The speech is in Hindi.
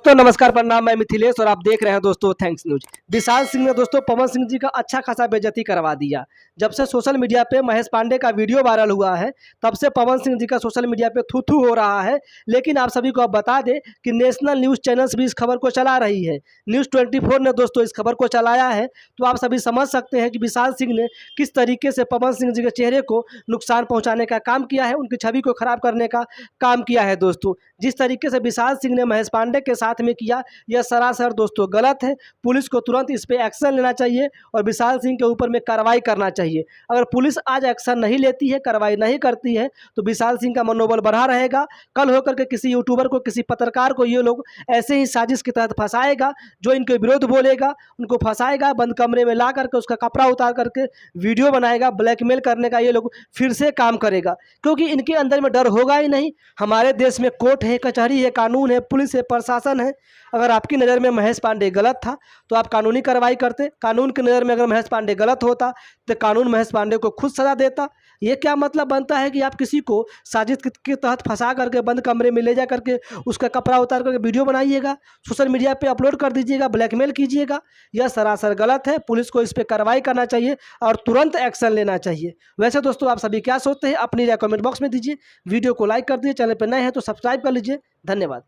दोस्तों नमस्कार प्रणाम, मैं मिथिलेश और आप देख रहे हैं दोस्तों थैंक्स न्यूज। विशाल सिंह ने दोस्तों पवन सिंह जी का अच्छा खासा बेइज्जती करवा दिया। जब से सोशल मीडिया पे महेश पांडे का वीडियो वायरल हुआ है तब से पवन सिंह जी का सोशल मीडिया पे थू थू हो रहा है। लेकिन आप सभी को अब बता दें कि नेशनल न्यूज़ चैनल्स भी इस खबर को चला रही है। न्यूज़ 24 ने दोस्तों इस खबर को चलाया है, तो आप सभी समझ सकते हैं कि विशाल सिंह ने किस तरीके से पवन सिंह जी के चेहरे को नुकसान पहुँचाने का काम किया है, उनकी छवि को खराब करने का काम किया है। दोस्तों जिस तरीके से विशाल सिंह ने महेश पांडे के साथ में किया, यह सरासर दोस्तों गलत है। पुलिस को तुरंत इस पे एक्शन लेना चाहिए और विशाल सिंह के ऊपर में कार्रवाई करना चाहिए। अगर पुलिस आज एक्शन नहीं लेती है, कार्रवाई नहीं करती है, तो विशाल सिंह का मनोबल बढ़ा रहेगा। कल होकर के किसी यूट्यूबर को, किसी पत्रकार को ये लोग ऐसे ही साजिश के तहत फंसाएगा, जो इनके विरोध बोलेगा उनको फंसाएगा, बंद कमरे में ला करके उसका कपड़ा उतार करके वीडियो बनाएगा, ब्लैकमेल करने का ये लोग फिर से काम करेगा, क्योंकि इनके अंदर में डर होगा ही नहीं। हमारे देश में कोर्ट है, कचहरी है, कानून है, पुलिस है, प्रशासन है। अगर आपकी नज़र में महेश पांडे गलत था तो आप कानूनी कार्रवाई करते। कानून की नज़र में अगर महेश पांडे गलत होता तो कानून महेश पांडे को खुद सजा देता। ये क्या मतलब बनता है कि आप किसी को साजिश के तहत फंसा करके बंद कमरे में ले जा करके उसका कपड़ा उतार करके वीडियो बनाइएगा, सोशल मीडिया पे अपलोड कर दीजिएगा, ब्लैकमेल कीजिएगा। यह सरासर गलत है। पुलिस को इस पर कार्रवाई करना चाहिए और तुरंत एक्शन लेना चाहिए। वैसे दोस्तों आप सभी क्या सोचते हैं, अपनी राय कमेंट बॉक्स में दीजिए। वीडियो को लाइक कर दीजिए, चैनल पर नए हैं तो सब्सक्राइब कर लीजिए। धन्यवाद।